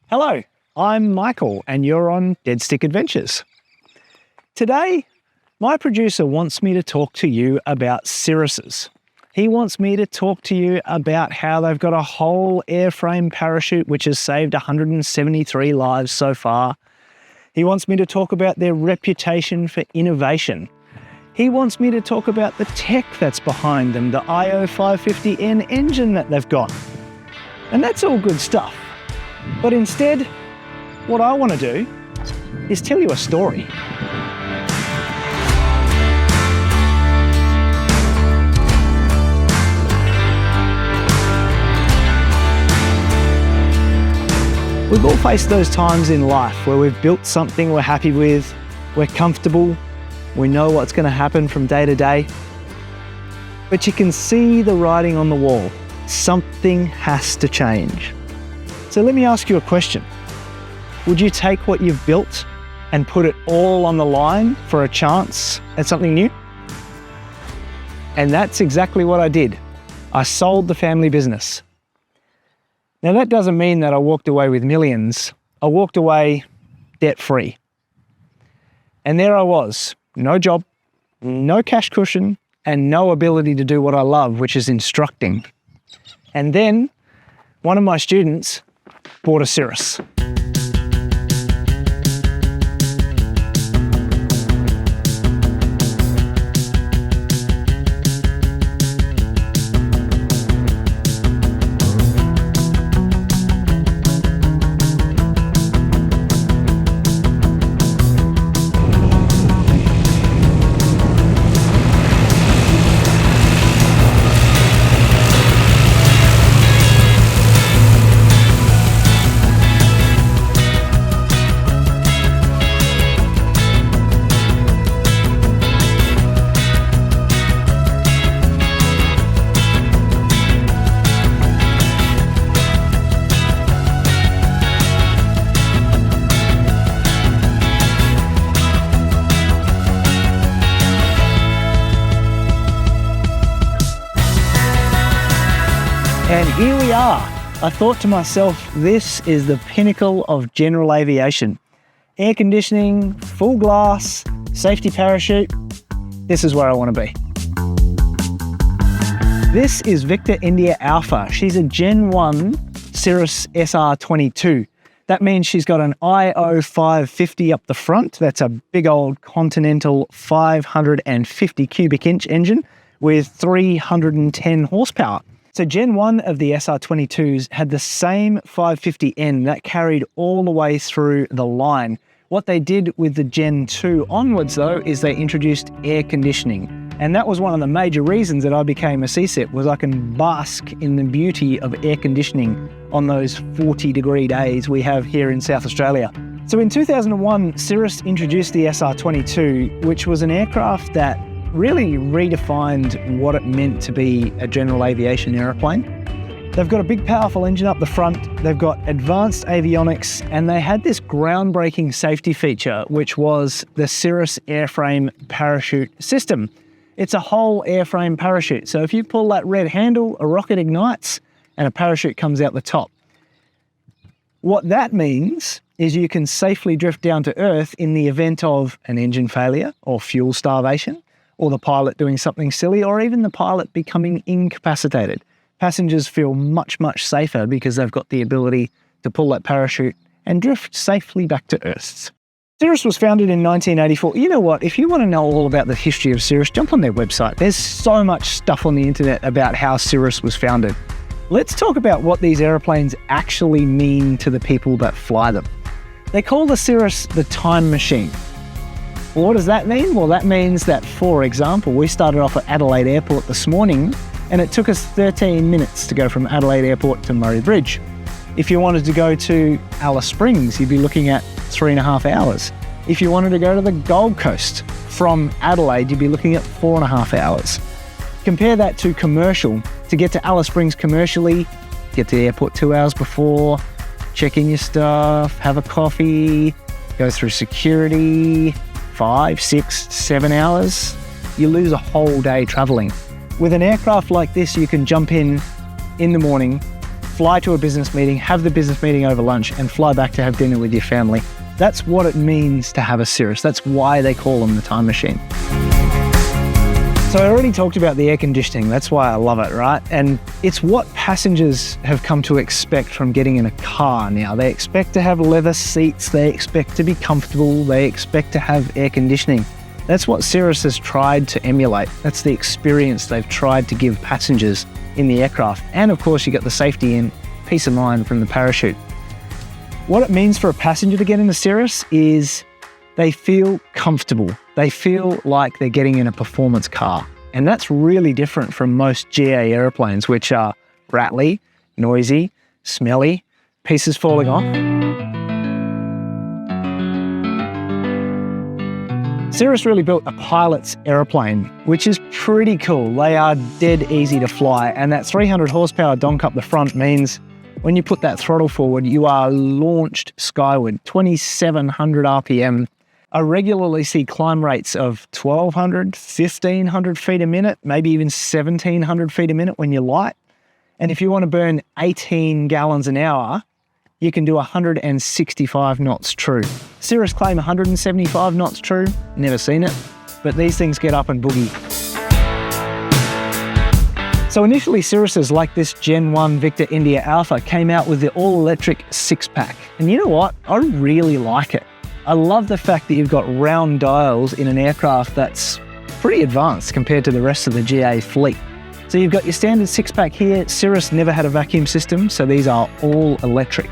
Hello, I'm Michael and you're on Dead Stick Adventures. Today, my producer wants me to talk to you about cirruses. He wants me to talk to you about how they've got a whole airframe parachute which has saved 173 lives so far. He wants me to talk about their reputation for innovation. He wants me to talk about the tech that's behind them, the IO550N engine that they've got. And that's all good stuff. But instead, what I want to do is tell you a story. We've all faced those times in life where we've built something we're happy with, we're comfortable, we know what's going to happen from day to day, but you can see the writing on the wall. Something has to change. So let me ask you a question. Would you take what you've built and put it all on the line for a chance at something new? And that's exactly what I did. I sold the family business. Now that doesn't mean that I walked away with millions. I walked away debt-free. And there I was, no job, no cash cushion, and no ability to do what I love, which is instructing. And then one of my students bought a Cirrus. And here we are. I thought to myself, this is the pinnacle of general aviation. Air conditioning, full glass, safety parachute. This is where I want to be. This is Victor India Alpha. She's a Gen 1 CIRRUS SR22. That means she's got an IO550 up the front. That's a big old Continental 550 cubic inch engine with 310 horsepower. So Gen 1 of the SR22s had the same 550N that carried all the way through the line. What they did with the Gen 2 onwards though is they introduced air conditioning. And that was one of the major reasons that I became a CSIP, was I can bask in the beauty of air conditioning on those 40-degree days we have here in South Australia. So in 2001, Cirrus introduced the SR22, which was an aircraft that really redefined what it meant to be a general aviation aeroplane. They've got a big powerful engine up the front, they've got advanced avionics, and they had this groundbreaking safety feature, which was the Cirrus airframe parachute system. It's a whole airframe parachute, so if you pull that red handle, a rocket ignites and a parachute comes out the top. What that means is you can safely drift down to Earth in the event of an engine failure or fuel starvation, or the pilot doing something silly, or even the pilot becoming incapacitated. Passengers feel much, much safer because they've got the ability to pull that parachute and drift safely back to Earth. Cirrus was founded in 1984. You know what? If you want to know all about the history of Cirrus, jump on their website. There's so much stuff on the internet about how Cirrus was founded. Let's talk about what these airplanes actually mean to the people that fly them. They call the Cirrus the time machine. Well, what does that mean? Well, that means that, for example, we started off at Adelaide Airport this morning and it took us 13 minutes to go from Adelaide Airport to Murray Bridge. If you wanted to go to Alice Springs, you'd be looking at 3.5 hours. If you wanted to go to the Gold Coast from Adelaide, you'd be looking at 4.5 hours. Compare that to commercial. To get to Alice Springs commercially, get to the airport 2 hours before, check in your stuff, have a coffee, go through security, 5, 6, 7 hours. You lose a whole day traveling. With an aircraft like this, you can jump in the morning, fly to a business meeting, have the business meeting over lunch, and fly back to have dinner with your family. That's what it means to have a Cirrus. That's why they call them the time machine. So I already talked about the air conditioning. That's why I love it, right? And it's what passengers have come to expect from getting in a car now. They expect to have leather seats. They expect to be comfortable. They expect to have air conditioning. That's what Cirrus has tried to emulate. That's the experience they've tried to give passengers in the aircraft. And of course, you get the safety and peace of mind from the parachute. What it means for a passenger to get in the Cirrus is they feel comfortable. They feel like they're getting in a performance car. And that's really different from most GA airplanes, which are rattly, noisy, smelly, pieces falling off. Cirrus really built a pilot's airplane, which is pretty cool. They are dead easy to fly, and that 300 horsepower donk up the front means when you put that throttle forward, you are launched skyward, 2,700 RPM. I regularly see climb rates of 1,200, 1,500 feet a minute, maybe even 1,700 feet a minute when you're light. And if you want to burn 18 gallons an hour, you can do 165 knots true. Cirrus claim 175 knots true, never seen it, but these things get up and boogie. So initially Cirruses like this Gen 1 Victor India Alpha came out with the all-electric 6-pack. And you know what? I really like it. I love the fact that you've got round dials in an aircraft that's pretty advanced compared to the rest of the GA fleet. So you've got your standard 6-pack here. Cirrus never had a vacuum system, so these are all electric.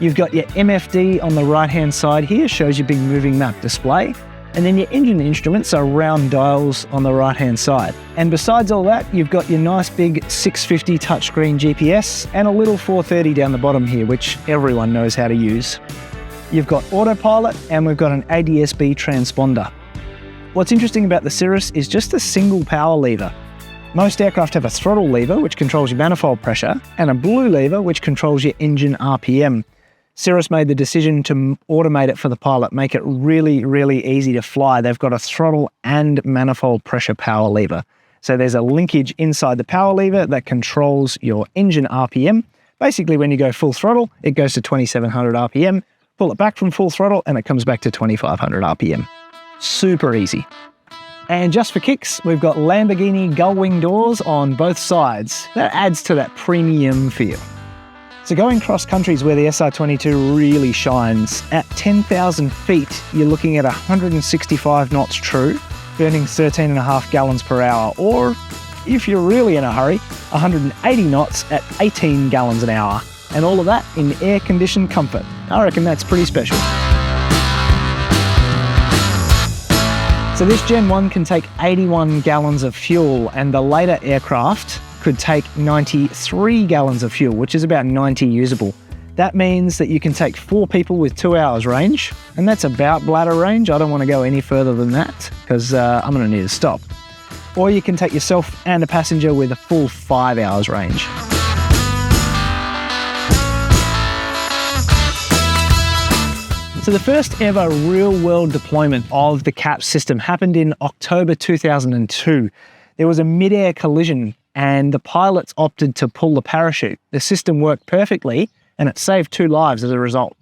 You've got your MFD on the right-hand side here, shows your big moving map display. And then your engine instruments are round dials on the right-hand side. And besides all that, you've got your nice big 650 touchscreen GPS and a little 430 down the bottom here, which everyone knows how to use. You've got autopilot, and we've got an ADS-B transponder. What's interesting about the Cirrus is just a single power lever. Most aircraft have a throttle lever, which controls your manifold pressure, and a blue lever, which controls your engine RPM. Cirrus made the decision to automate it for the pilot, make it really, really easy to fly. They've got a throttle and manifold pressure power lever. So there's a linkage inside the power lever that controls your engine RPM. Basically, when you go full throttle, it goes to 2,700 RPM. Pull it back from full throttle and it comes back to 2,500 RPM. Super easy. And just for kicks, we've got Lamborghini gull-wing doors on both sides. That adds to that premium feel. So going cross country is where the SR22 really shines. At 10,000 feet, you're looking at 165 knots true, burning 13.5 gallons per hour, or if you're really in a hurry, 180 knots at 18 gallons an hour. And all of that in air-conditioned comfort. I reckon that's pretty special. So this Gen 1 can take 81 gallons of fuel, and the later aircraft could take 93 gallons of fuel, which is about 90 usable. That means that you can take 4 people with 2 hours range, and that's about bladder range. I don't want to go any further than that because I'm going to need to stop. Or you can take yourself and a passenger with a full 5 hours range. So the first ever real-world deployment of the CAPS system happened in October 2002. There was a mid-air collision and the pilots opted to pull the parachute. The system worked perfectly and it saved 2 lives as a result.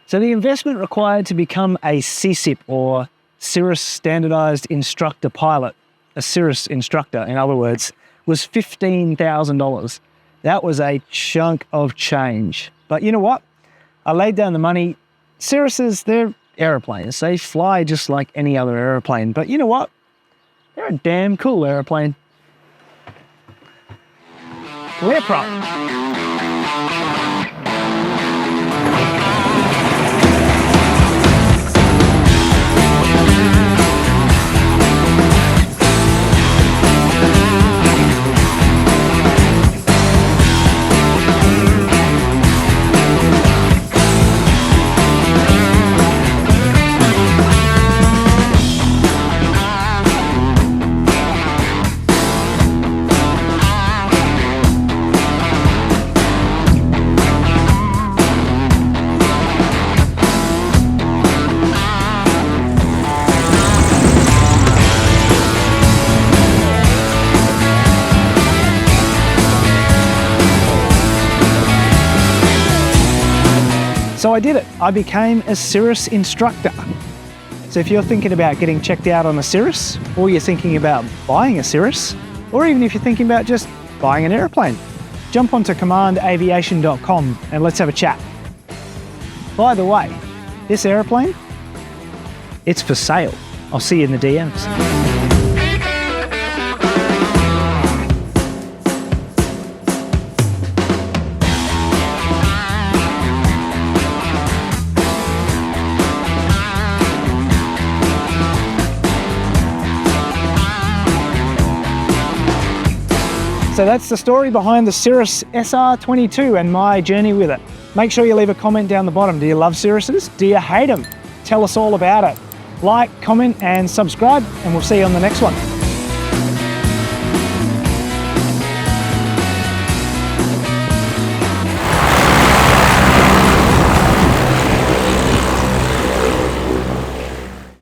So the investment required to become a CSIP, or Cirrus Standardized Instructor Pilot, a Cirrus instructor in other words, was $15,000. That was a chunk of change. But you know what? I laid down the money. Cirruses, they're aeroplanes. They fly just like any other aeroplane. But you know what? They're a damn cool aeroplane. We're prop. So I did it. I became a Cirrus instructor. So if you're thinking about getting checked out on a Cirrus, or you're thinking about buying a Cirrus, or even if you're thinking about just buying an aeroplane, jump onto commandaviation.com and let's have a chat. By the way, this aeroplane, it's for sale. I'll see you in the DMs. So that's the story behind the Cirrus SR22 and my journey with it. Make sure you leave a comment down the bottom. Do you love Cirruses? Do you hate them? Tell us all about it. Like, comment and subscribe, and we'll see you on the next one.